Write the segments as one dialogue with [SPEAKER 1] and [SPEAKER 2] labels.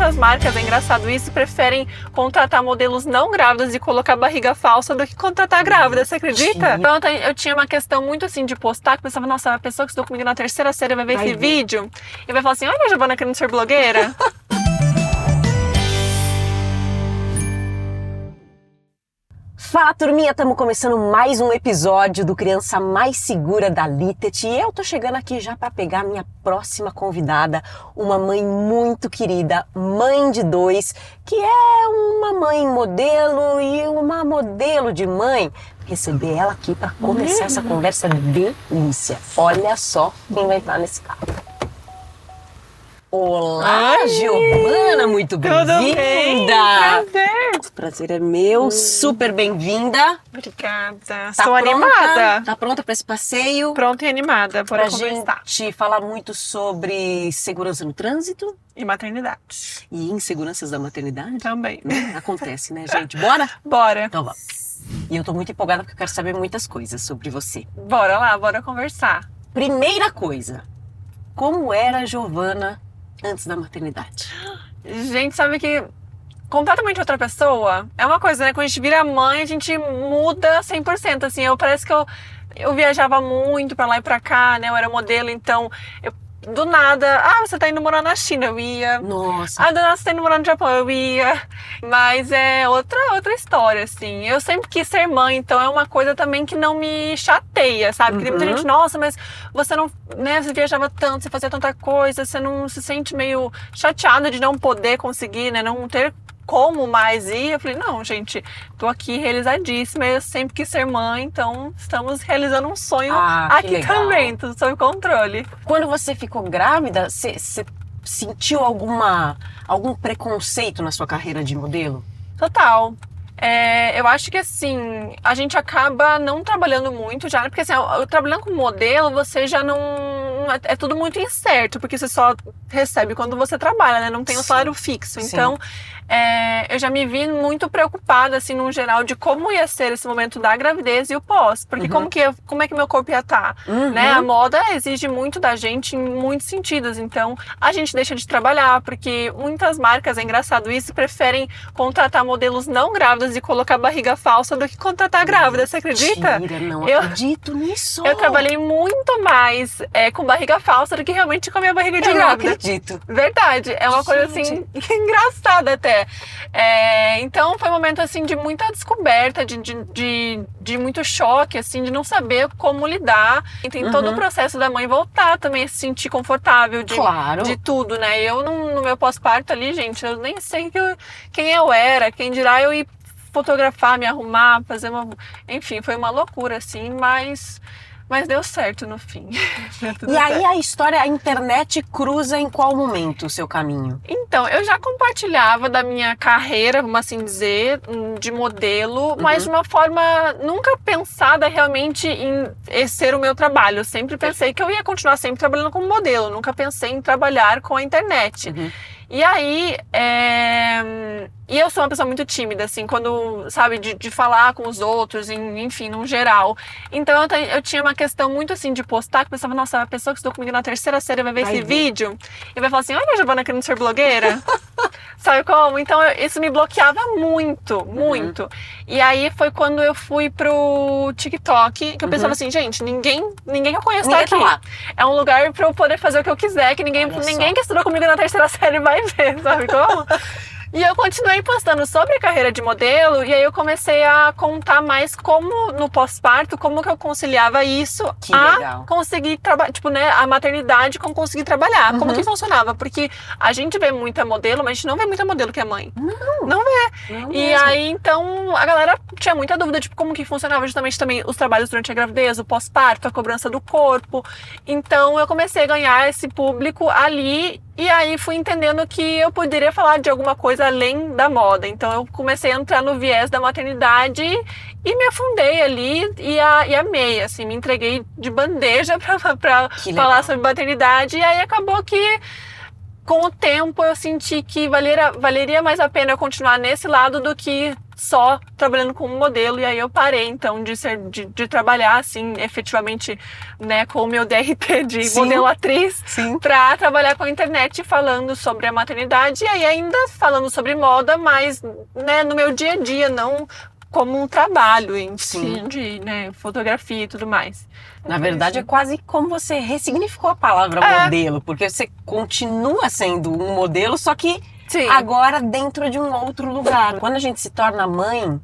[SPEAKER 1] muitas marcas, é engraçado isso, preferem contratar modelos não grávidas e colocar barriga falsa do que contratar grávida, você acredita? Então eu tinha uma questão muito assim de postar, que eu pensava, nossa, a pessoa que estudou comigo na terceira série vai ver esse vídeo e vai falar assim, olha a Giovana querendo ser blogueira.
[SPEAKER 2] Fala, turminha, estamos começando mais um episódio do Criança Mais Segura da Litet e eu tô chegando aqui já para pegar minha próxima convidada, uma mãe muito querida, mãe de 2, que é uma mãe modelo e uma modelo de mãe. Receber ela aqui para começar essa conversa delícia. Olha só quem vai entrar nesse carro. Olá, Giovana, muito bem-vinda!
[SPEAKER 1] Prazer!
[SPEAKER 2] O prazer é meu, super bem-vinda.
[SPEAKER 1] Obrigada.
[SPEAKER 2] Tá
[SPEAKER 1] Sou
[SPEAKER 2] pronta?
[SPEAKER 1] animada.
[SPEAKER 2] Tá pronta para esse passeio?
[SPEAKER 1] Pronta e animada para
[SPEAKER 2] Pra
[SPEAKER 1] conversar.
[SPEAKER 2] gente falar muito sobre segurança no trânsito
[SPEAKER 1] E maternidade.
[SPEAKER 2] e inseguranças da maternidade.
[SPEAKER 1] Também.
[SPEAKER 2] Acontece, né, gente? Bora?
[SPEAKER 1] Bora.
[SPEAKER 2] Então vamos. E eu tô muito empolgada porque eu quero saber muitas coisas sobre você.
[SPEAKER 1] Bora lá, bora conversar.
[SPEAKER 2] Primeira coisa, como era a Giovana antes da maternidade?
[SPEAKER 1] Gente, sabe que completamente outra pessoa é uma coisa, né? Quando a gente vira mãe, a gente muda 100%, assim. Parece que eu viajava muito pra lá e pra cá, né? Eu era modelo, então do nada, você tá indo morar na China, eu ia.
[SPEAKER 2] Nossa.
[SPEAKER 1] Do nada você tá indo morar no Japão, eu ia. Mas é outra história, assim. Eu sempre quis ser mãe, então é uma coisa também que não me chateia, sabe? Porque tem muita gente, nossa, mas você não, né, você viajava tanto, você fazia tanta coisa, você não se sente meio chateada de não poder conseguir, né, não ter como mais ir. Eu falei, não, gente, tô aqui realizadíssima, eu sempre quis ser mãe, então estamos realizando um sonho aqui também, tudo sob controle.
[SPEAKER 2] Quando você ficou grávida, você sentiu algum preconceito na sua carreira de modelo?
[SPEAKER 1] Total. Eu acho que assim, a gente acaba não trabalhando muito já, porque assim, trabalhando com modelo, você já não... É tudo muito incerto, porque você só recebe quando você trabalha, né? Não tem um salário fixo. Então, eu já me vi muito preocupada, assim, no geral, de como ia ser esse momento da gravidez e o pós. Porque como é que meu corpo ia estar, né? A moda exige muito da gente em muitos sentidos. Então, a gente deixa de trabalhar, porque muitas marcas, é engraçado isso, preferem contratar modelos não grávidas e colocar barriga falsa do que contratar grávida. Você acredita?
[SPEAKER 2] Mentira, não acredito nisso.
[SPEAKER 1] Eu trabalhei muito mais com barriga falsa do que realmente com a minha barriga de grávida.
[SPEAKER 2] Não acredito.
[SPEAKER 1] Verdade. É uma coisa assim engraçada até. Então foi um momento assim de muita descoberta, de muito choque, assim, de não saber como lidar. E tem todo o processo da mãe voltar também a se sentir confortável de tudo, né? Eu no meu pós-parto ali, gente, eu nem sei quem eu era, quem dirá eu ir fotografar, me arrumar, fazer uma... Enfim, foi uma loucura, assim, mas deu certo no fim.
[SPEAKER 2] E aí a internet cruza em qual momento o seu caminho?
[SPEAKER 1] Então, eu já compartilhava da minha carreira, vamos assim dizer, de modelo, mas de uma forma nunca pensada realmente em ser o meu trabalho. Eu sempre pensei que eu ia continuar sempre trabalhando como modelo, nunca pensei em trabalhar com a internet. E aí, e eu sou uma pessoa muito tímida, assim, quando, sabe, de falar com os outros, enfim, no geral. Então eu tinha uma questão muito, assim, de postar, que eu pensava, nossa, a pessoa que estudou comigo na terceira série vai ver esse vídeo e vai falar assim, olha a Giovana querendo ser blogueira. Sabe como? Então isso me bloqueava muito, muito. E aí foi quando eu fui pro TikTok, que eu pensava assim, gente, ninguém que eu conheço tá aqui.
[SPEAKER 2] Lá.
[SPEAKER 1] É um lugar pra eu poder fazer o que eu quiser, que ninguém que estudou comigo na terceira série vai ver, sabe como? E eu continuei postando sobre a carreira de modelo, e aí eu comecei a contar mais como, no pós-parto, como que eu conciliava isso conseguir trabalhar, tipo, né, a maternidade com conseguir trabalhar. Como que funcionava? Porque a gente vê muita modelo, mas a gente não vê muita modelo que é mãe. Não vê. E aí, então, a galera tinha muita dúvida de como que funcionava justamente também os trabalhos durante a gravidez, o pós-parto, a cobrança do corpo. Então, eu comecei a ganhar esse público ali. E aí fui entendendo que eu poderia falar de alguma coisa além da moda. Então eu comecei a entrar no viés da maternidade e me afundei ali e amei, assim, me entreguei de bandeja pra falar sobre maternidade. E aí acabou que com o tempo eu senti que valeria mais a pena eu continuar nesse lado do que só trabalhando com um modelo, e aí eu parei, então, de trabalhar, assim, efetivamente, né, com o meu DRT de
[SPEAKER 2] Sim.
[SPEAKER 1] modelo atriz,
[SPEAKER 2] Sim.
[SPEAKER 1] pra trabalhar com a internet, falando sobre a maternidade, e aí ainda falando sobre moda, mas, né, no meu dia a dia, não como um trabalho em si, de, né, fotografia e tudo mais.
[SPEAKER 2] Na verdade, é quase como você ressignificou a palavra modelo, porque você continua sendo um modelo, só que
[SPEAKER 1] Sim.
[SPEAKER 2] agora dentro de um outro lugar. Quando a gente se torna mãe,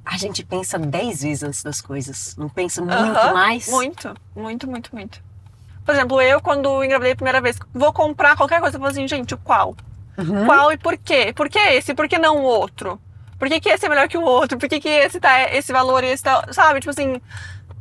[SPEAKER 2] a gente pensa 10 vezes antes das coisas. Não pensa muito mais?
[SPEAKER 1] Muito. Por exemplo, eu quando engravidei a primeira vez, vou comprar qualquer coisa, eu falo assim, gente, qual? Qual e por quê? Por que esse? Por que não o outro? Por que esse é melhor que o outro? Por que esse tá esse valor e esse tá... Sabe, tipo assim...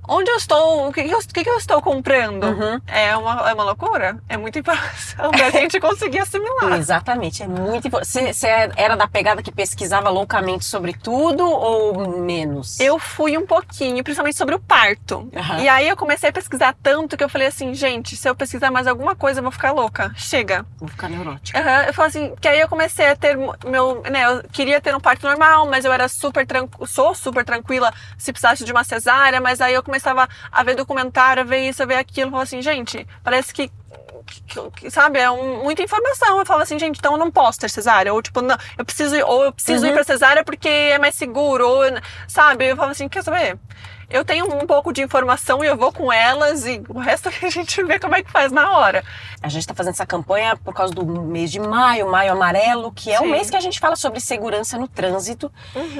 [SPEAKER 1] Onde eu estou, o que eu estou comprando? É uma loucura? É muita informação pra gente conseguir assimilar.
[SPEAKER 2] Exatamente, é muito importante. Você era da pegada que pesquisava loucamente sobre tudo ou menos?
[SPEAKER 1] Eu fui um pouquinho, principalmente sobre o parto. E aí eu comecei a pesquisar tanto que eu falei assim, gente, se eu pesquisar mais alguma coisa eu vou ficar louca. Chega.
[SPEAKER 2] Vou ficar neurótica.
[SPEAKER 1] Eu falei assim, que aí eu comecei a ter meu, né, eu queria ter um parto normal, mas eu era sou super tranquila se precisasse de uma cesárea, mas aí eu começava a ver documentário, a ver isso, a ver aquilo, eu falava assim, gente, parece que sabe, muita informação. Eu falo assim, gente, então eu não posso ter cesárea, ou tipo, não, eu preciso ir pra cesárea porque é mais seguro, ou, sabe, eu falo assim, quer saber? Eu tenho um pouco de informação e eu vou com elas e o resto a gente vê como é que faz na hora.
[SPEAKER 2] A gente tá fazendo essa campanha por causa do mês de maio, Maio Amarelo, que é o mês que a gente fala sobre segurança no trânsito.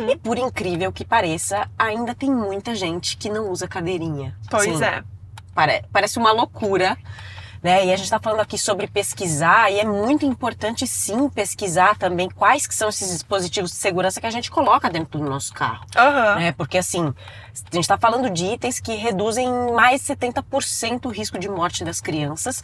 [SPEAKER 2] E por incrível que pareça, ainda tem muita gente que não usa cadeirinha.
[SPEAKER 1] Pois é.
[SPEAKER 2] Parece uma loucura. Né? E a gente está falando aqui sobre pesquisar, e é muito importante sim pesquisar também quais que são esses dispositivos de segurança que a gente coloca dentro do nosso carro. Né? Porque assim, a gente está falando de itens que reduzem em mais de 70% o risco de morte das crianças.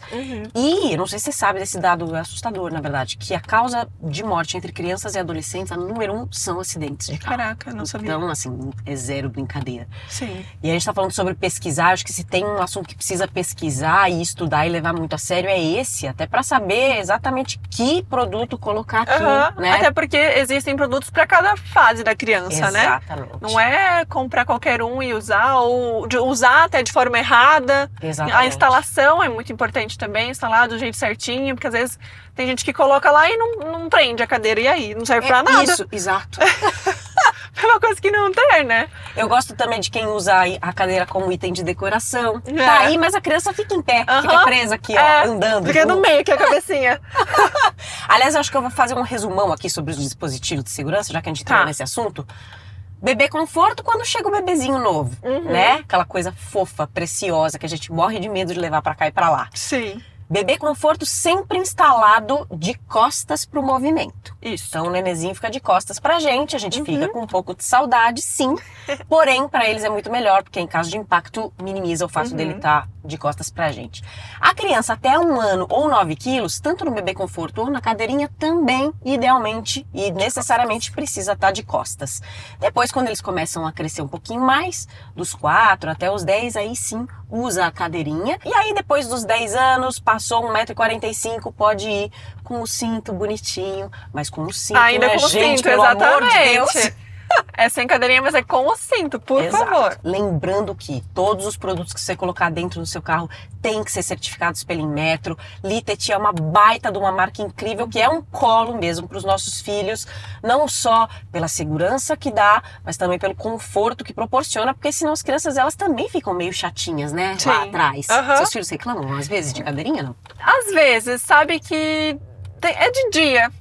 [SPEAKER 2] E, eu não sei se você sabe desse dado assustador, na verdade, que a causa de morte entre crianças e adolescentes, a número 1, são acidentes de carro.
[SPEAKER 1] Caraca, não sabia.
[SPEAKER 2] Então, assim, é zero brincadeira.
[SPEAKER 1] Sim.
[SPEAKER 2] E a gente está falando sobre pesquisar, acho que se tem um assunto que precisa pesquisar e estudar e levar muito a sério é esse, até para saber exatamente que produto colocar aqui, né?
[SPEAKER 1] Até porque existem produtos para cada fase da criança, né?
[SPEAKER 2] Exatamente.
[SPEAKER 1] Não é comprar qualquer um e usar, ou usar até de forma errada.
[SPEAKER 2] Exatamente.
[SPEAKER 1] A instalação é muito importante também, instalar do jeito certinho, porque às vezes tem gente que coloca lá e não prende a cadeira, e aí? Não serve pra nada.
[SPEAKER 2] Isso, exato.
[SPEAKER 1] É uma coisa que não tem, né?
[SPEAKER 2] Eu gosto também de quem usa a cadeira como item de decoração. Tá aí, mas a criança fica em pé, fica presa aqui, ó, andando.
[SPEAKER 1] Fica no meio, que é a cabecinha.
[SPEAKER 2] Aliás, eu acho que eu vou fazer um resumão aqui sobre os dispositivos de segurança, já que a gente entrou nesse assunto. Bebê conforto quando chega o bebezinho novo, né? Aquela coisa fofa, preciosa, que a gente morre de medo de levar pra cá e pra lá.
[SPEAKER 1] Sim.
[SPEAKER 2] Bebê conforto sempre instalado de costas pro movimento.
[SPEAKER 1] Isso.
[SPEAKER 2] Então o nenenzinho fica de costas pra gente, a gente fica com um pouco de saudade, sim. Porém, pra eles é muito melhor, porque em caso de impacto, minimiza o fato dele estar de costas pra gente. A criança até 1 ano ou 9 quilos, tanto no bebê conforto ou na cadeirinha, também, idealmente e necessariamente precisa estar de costas. Depois, quando eles começam a crescer um pouquinho mais, dos 4 até os 10, aí sim, usa a cadeirinha. E aí, depois dos 10 anos, passou 1,45 m, pode ir com o cinto bonitinho, mas com o cinto,
[SPEAKER 1] ainda
[SPEAKER 2] né,
[SPEAKER 1] com o
[SPEAKER 2] gente,
[SPEAKER 1] cinto,
[SPEAKER 2] pelo amor de Deus.
[SPEAKER 1] É sem cadeirinha, mas é com o cinto, por favor.
[SPEAKER 2] Lembrando que todos os produtos que você colocar dentro do seu carro têm que ser certificados pela Inmetro. Litet é uma baita de uma marca incrível, que é um colo mesmo para os nossos filhos, não só pela segurança que dá, mas também pelo conforto que proporciona, porque senão as crianças elas também ficam meio chatinhas, né?
[SPEAKER 1] Sim.
[SPEAKER 2] Lá atrás. Seus filhos reclamam às vezes de cadeirinha, não?
[SPEAKER 1] Às vezes, sabe que é de dia.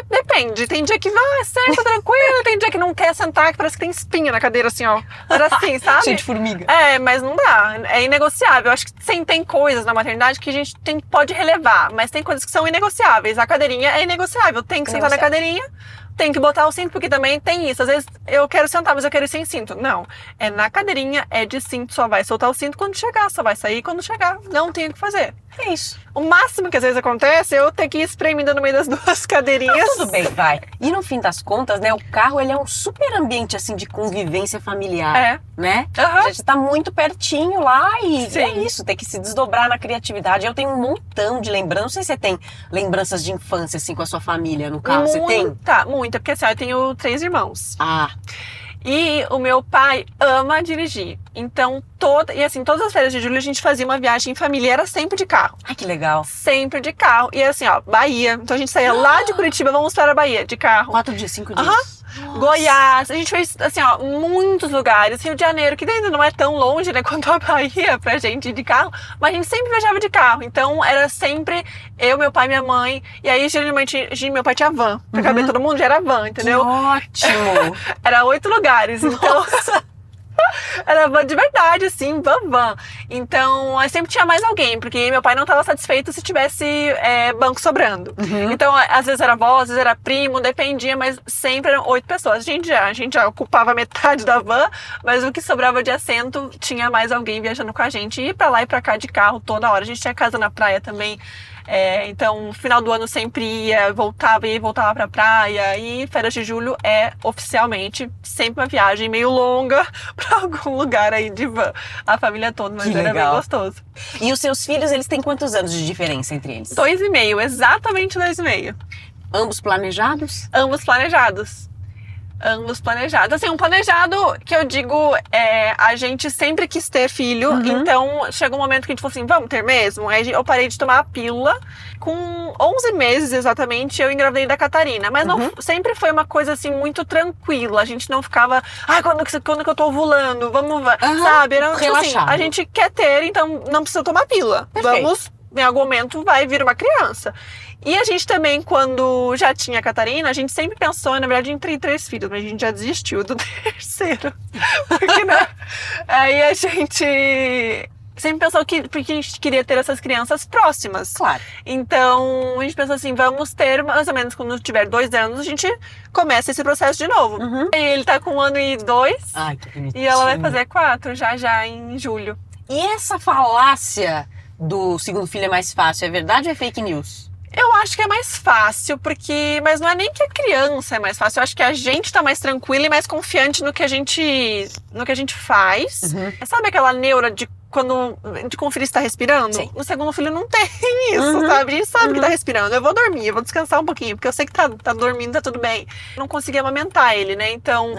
[SPEAKER 1] Depende. Tem dia que vai, senta tranquilo, tem dia que não quer sentar, que parece que tem espinha na cadeira, assim, ó. Era assim, sabe?
[SPEAKER 2] Cheio de formiga.
[SPEAKER 1] Mas não dá. É inegociável. Eu acho que tem coisas na maternidade que a gente pode relevar, mas tem coisas que são inegociáveis. A cadeirinha é inegociável. Tem que sentar na cadeirinha, tem que botar o cinto, porque também tem isso. Às vezes eu quero sentar, mas eu quero ir sem cinto. Não. É na cadeirinha, é de cinto, só vai soltar o cinto quando chegar, só vai sair quando chegar. Não tem o que fazer.
[SPEAKER 2] É isso.
[SPEAKER 1] O máximo que às vezes acontece é eu ter que ir espremida no meio das duas cadeirinhas.
[SPEAKER 2] Tudo bem, vai. E no fim das contas, né, o carro ele é um super ambiente assim de convivência familiar, né? A gente tá muito pertinho lá e é isso, tem que se desdobrar na criatividade. Eu tenho um montão de lembranças. Não sei se você tem lembranças de infância assim com a sua família no carro, você tem?
[SPEAKER 1] muito, porque assim, ó, eu tenho 3 irmãos.
[SPEAKER 2] Ah,
[SPEAKER 1] E o meu pai ama dirigir. Então, todas as férias de julho a gente fazia uma viagem em família, era sempre de carro.
[SPEAKER 2] ai, que legal.
[SPEAKER 1] Sempre de carro. E assim, ó, Bahia. Então a gente saía lá de Curitiba, vamos para a Bahia, de carro.
[SPEAKER 2] 4 dias, 5 dias.
[SPEAKER 1] Aham.
[SPEAKER 2] Nossa.
[SPEAKER 1] Goiás, a gente fez, assim, ó, muitos lugares. Rio de Janeiro, que ainda não é tão longe, né, quanto a Bahia pra gente ir de carro, mas a gente sempre viajava de carro. Então, era sempre eu, meu pai e minha mãe. E aí, geralmente, meu pai tinha van. Pra caber todo mundo, já era van, entendeu?
[SPEAKER 2] Que ótimo.
[SPEAKER 1] Era 8 lugares, então... Era van de verdade, assim, van. Então, aí sempre tinha mais alguém, porque meu pai não estava satisfeito se tivesse banco sobrando. Então, às vezes era avó, às vezes era primo, dependia, mas sempre eram 8 pessoas. A gente já ocupava metade da van, mas o que sobrava de assento tinha mais alguém viajando com a gente. E ia pra lá e pra cá de carro toda hora. A gente tinha casa na praia também. Então, no final do ano sempre ia, voltava pra praia. E férias de julho é oficialmente sempre uma viagem meio longa pra algum lugar aí de van. A família toda, mas
[SPEAKER 2] Que
[SPEAKER 1] era bem
[SPEAKER 2] legal.
[SPEAKER 1] gostoso.
[SPEAKER 2] E os seus filhos, eles têm quantos anos de diferença entre eles?
[SPEAKER 1] 2,5, exatamente 2,5.
[SPEAKER 2] Ambos planejados?
[SPEAKER 1] Ambos planejados. Assim, um planejado que eu digo, a gente sempre quis ter filho, então chegou um momento que a gente falou assim, vamos ter mesmo? Aí eu parei de tomar a pílula, com 11 meses exatamente, eu engravidei da Catarina, mas não, sempre foi uma coisa assim, muito tranquila, a gente não ficava, quando que eu tô ovulando, vamos, sabe? Era, tipo assim,
[SPEAKER 2] Relaxado.
[SPEAKER 1] a gente quer ter, então não precisa tomar pílula,
[SPEAKER 2] Perfeito.
[SPEAKER 1] em algum momento vai vir uma criança. E a gente também, quando já tinha a Catarina, a gente sempre pensou, na verdade, em ter 3 filhos, mas a gente já desistiu do terceiro. Porque, né? Aí a gente sempre pensou porque a gente queria ter essas crianças próximas.
[SPEAKER 2] Claro.
[SPEAKER 1] Então, a gente pensou assim, vamos ter, mais ou menos, quando tiver 2 anos, a gente começa esse processo de novo. E ele tá com 1 ano e 2,
[SPEAKER 2] Ai, que bonitinho.
[SPEAKER 1] e ela vai fazer 4 já em julho.
[SPEAKER 2] E essa falácia do segundo filho é mais fácil, é verdade ou é fake news?
[SPEAKER 1] Eu acho que é mais fácil, mas não é nem que a criança é mais fácil, eu acho que a gente tá mais tranquila e mais confiante no que a gente faz. Sabe aquela neura de conferir se tá respirando?
[SPEAKER 2] Sim.
[SPEAKER 1] No segundo filho não tem isso, sabe? A gente sabe que tá respirando. Eu vou dormir, eu vou descansar um pouquinho, porque eu sei que tá dormindo, tá tudo bem. Não consegui amamentar ele, né? Então,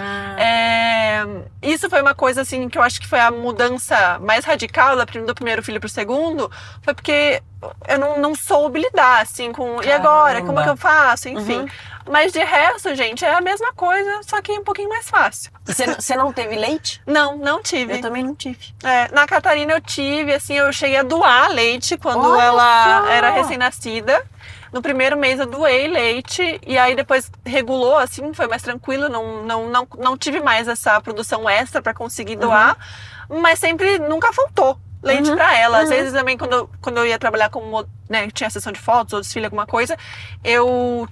[SPEAKER 1] isso foi uma coisa, assim, que eu acho que foi a mudança mais radical do primeiro filho pro segundo, foi porque eu não soube lidar, assim, com... E agora? Como é que eu faço? Enfim. Mas de resto, gente, é a mesma coisa, só que um pouquinho mais fácil.
[SPEAKER 2] E você não teve leite?
[SPEAKER 1] Não tive.
[SPEAKER 2] Eu também não tive.
[SPEAKER 1] Na Catarina eu tive, assim, eu cheguei a doar leite quando
[SPEAKER 2] Olha
[SPEAKER 1] ela
[SPEAKER 2] só!
[SPEAKER 1] era recém-nascida. No primeiro mês eu doei leite e aí depois regulou, assim, foi mais tranquilo, não tive mais essa produção extra para conseguir doar, mas sempre, nunca faltou leite pra ela. Às vezes também quando eu ia trabalhar como, né, tinha sessão de fotos ou desfile, alguma coisa, eu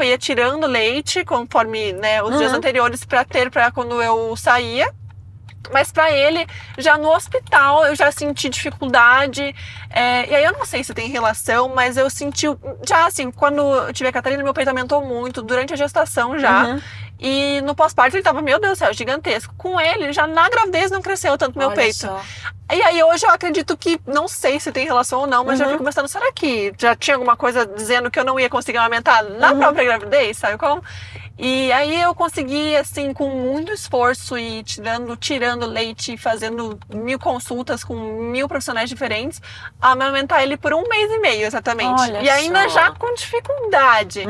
[SPEAKER 1] ia tirando leite conforme, né, os dias anteriores pra quando eu saía. Mas pra ele, já no hospital, eu já senti dificuldade. E aí eu não sei se tem relação, mas eu senti... Já assim, quando eu tive a Catarina, meu peito aumentou muito, durante a gestação já. E no pós-parto ele tava, meu Deus do céu, gigantesco. Com ele, já na gravidez não cresceu tanto meu peito.
[SPEAKER 2] Só.
[SPEAKER 1] E aí hoje eu acredito que, não sei se tem relação ou não, mas já fico pensando, será que já tinha alguma coisa dizendo que eu não ia conseguir aumentar na própria gravidez, sabe como? E aí eu consegui, assim, com muito esforço e tirando leite, fazendo 1000 consultas com 1000 profissionais diferentes, amamentar ele por 1 mês e meio, exatamente.
[SPEAKER 2] Olha
[SPEAKER 1] e ainda
[SPEAKER 2] só.
[SPEAKER 1] já com dificuldade.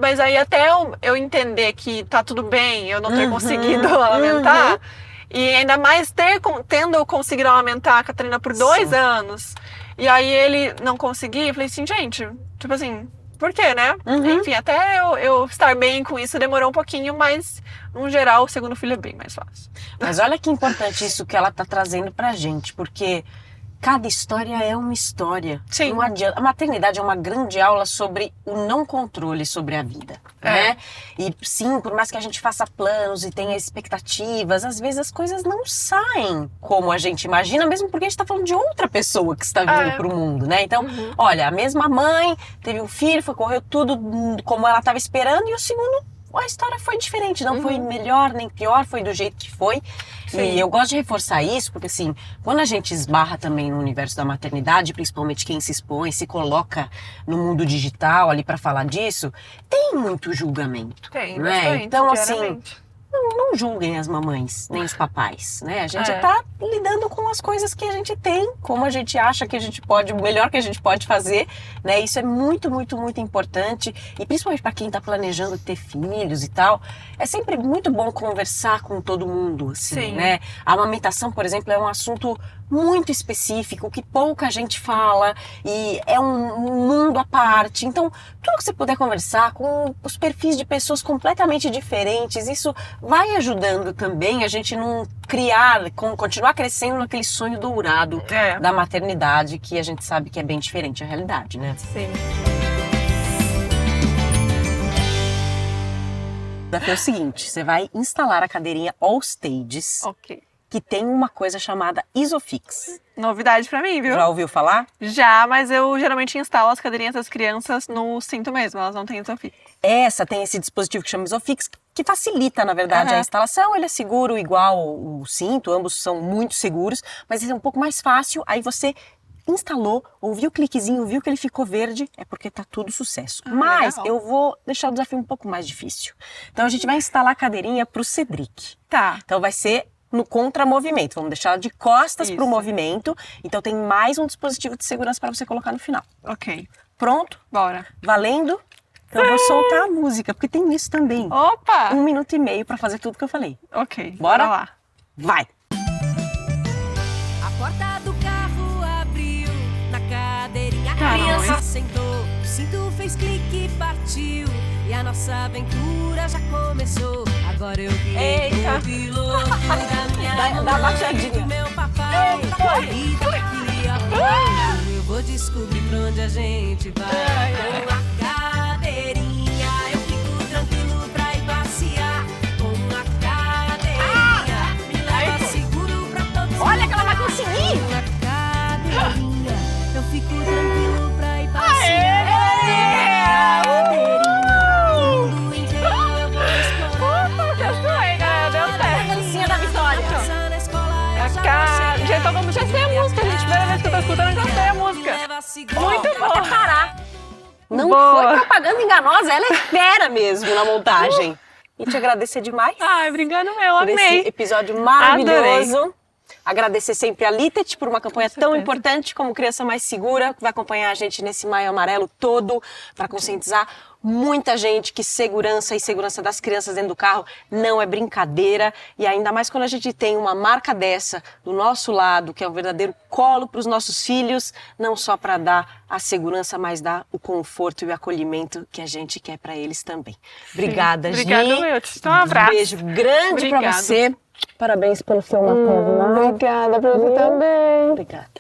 [SPEAKER 1] Mas aí até eu entender que tá tudo bem, eu não ter conseguido amamentar, e ainda mais tendo conseguido amamentar a Catarina por 2 anos, e aí ele não conseguir, eu falei assim, gente, tipo assim... Por quê, né? Enfim, até eu estar bem com isso demorou um pouquinho, mas, no geral, o segundo filho é bem mais fácil.
[SPEAKER 2] Mas olha que importante isso que ela tá trazendo pra gente, porque cada história é uma história.
[SPEAKER 1] Sim.
[SPEAKER 2] Não adianta. A maternidade é uma grande aula sobre o não controle sobre a vida, né? E sim, por mais que a gente faça planos e tenha expectativas, às vezes as coisas não saem como a gente imagina, mesmo porque a gente tá falando de outra pessoa que está vindo pro mundo, né? Então, olha, a mesma mãe teve um filho, correu tudo como ela estava esperando, e o segundo a história foi diferente, não foi melhor nem pior, foi do jeito que foi.
[SPEAKER 1] Sim.
[SPEAKER 2] E eu gosto de reforçar isso, porque assim, quando a gente esbarra também no universo da maternidade, principalmente quem se expõe, se coloca no mundo digital ali pra falar disso, tem muito julgamento.
[SPEAKER 1] Tem,
[SPEAKER 2] né?
[SPEAKER 1] bastante,
[SPEAKER 2] Então, assim,
[SPEAKER 1] diariamente.
[SPEAKER 2] não julguem as mamães, nem os papais, né? A gente
[SPEAKER 1] É.
[SPEAKER 2] tá lidando com as coisas que a gente tem, como a gente acha que a gente pode, o melhor que a gente pode fazer, né? Isso é muito, muito, muito importante. E principalmente para quem tá planejando ter filhos e tal, é sempre muito bom conversar com todo mundo, assim,
[SPEAKER 1] Sim.
[SPEAKER 2] né? A amamentação, por exemplo, é um assunto muito específico, que pouca gente fala, e é um mundo à parte. Então, tudo que você puder conversar com os perfis de pessoas completamente diferentes, isso vai ajudando também a gente não criar, continuar crescendo naquele sonho dourado
[SPEAKER 1] É.
[SPEAKER 2] da maternidade, que a gente sabe que é bem diferente a realidade, né?
[SPEAKER 1] Sim.
[SPEAKER 2] O desafio é o seguinte, você vai instalar a cadeirinha All Stages,
[SPEAKER 1] Ok.
[SPEAKER 2] que tem uma coisa chamada Isofix.
[SPEAKER 1] Novidade pra mim, viu?
[SPEAKER 2] Já ouviu falar?
[SPEAKER 1] Já, mas eu geralmente instalo as cadeirinhas das crianças no cinto mesmo, elas não têm Isofix.
[SPEAKER 2] Essa tem esse dispositivo que chama Isofix, que facilita, na verdade, a instalação. Ele é seguro igual o cinto, ambos são muito seguros, mas esse é um pouco mais fácil. Aí você instalou, ouviu o cliquezinho, viu que ele ficou verde, é porque tá tudo sucesso. Mas
[SPEAKER 1] legal.
[SPEAKER 2] eu vou deixar o desafio um pouco mais difícil. Então a gente vai instalar a cadeirinha pro Cedric.
[SPEAKER 1] Tá.
[SPEAKER 2] Então vai ser no contramovimento. Vamos deixar ela de costas pro
[SPEAKER 1] Isso.
[SPEAKER 2] movimento. Então tem mais um dispositivo de segurança para você colocar no final.
[SPEAKER 1] Ok.
[SPEAKER 2] Pronto?
[SPEAKER 1] Bora.
[SPEAKER 2] Valendo? Então eu vou soltar a música, porque tem isso também.
[SPEAKER 1] Opa!
[SPEAKER 2] 1 minuto e meio para fazer tudo que eu falei.
[SPEAKER 1] Ok.
[SPEAKER 2] Bora?
[SPEAKER 1] Lá.
[SPEAKER 2] Vai!
[SPEAKER 3] A porta do carro abriu, na cadeirinha a
[SPEAKER 1] Caramba.
[SPEAKER 3] criança sentou, o cinto fez clique e partiu, e a nossa aventura já começou. Agora eu virei
[SPEAKER 1] Eita.
[SPEAKER 3] o piloto da minha
[SPEAKER 2] Dá
[SPEAKER 3] mãe,
[SPEAKER 2] baixadinha.
[SPEAKER 3] do meu papai, e daqui a pouco eu vou descobrir pra onde a gente vai. Com a cadeirinha eu fico tranquilo pra ir passear, com a cadeirinha me leva seguro pra todos.
[SPEAKER 2] Olha que ela vai conseguir!
[SPEAKER 3] Na cadeirinha, eu fico tranquilo pra ir passear. O mundo inteiro eu vou explorar.
[SPEAKER 2] Dancinha da vitória!
[SPEAKER 3] Passar na escola, eu já
[SPEAKER 1] Cara,
[SPEAKER 3] vou
[SPEAKER 1] já tocamos, já sei a música, gente. Primeira vez que eu tô escutando, eu já sei a música.
[SPEAKER 3] leva seguro.
[SPEAKER 1] Muito bom.
[SPEAKER 2] Parar! Não
[SPEAKER 1] Boa.
[SPEAKER 2] foi propaganda enganosa, ela é fera mesmo na montagem. E te agradecer demais
[SPEAKER 1] Ai, brincando meu,
[SPEAKER 2] por esse
[SPEAKER 1] amei.
[SPEAKER 2] episódio maravilhoso. Agradecer sempre a Litet por uma campanha tão importante como Criança Mais Segura, que vai acompanhar a gente nesse Maio Amarelo todo para conscientizar muita gente que segurança e segurança das crianças dentro do carro não é brincadeira. E ainda mais quando a gente tem uma marca dessa do nosso lado, que é um verdadeiro colo para os nossos filhos, não só para dar a segurança, mas dar o conforto e o acolhimento que a gente quer para eles também. Obrigada, Gi.
[SPEAKER 1] Obrigada, eu te dou um abraço.
[SPEAKER 2] Beijo grande para
[SPEAKER 1] Obrigada.
[SPEAKER 2] você. Parabéns pelo seu maternidade.
[SPEAKER 1] Obrigada pra você também.
[SPEAKER 2] Obrigada.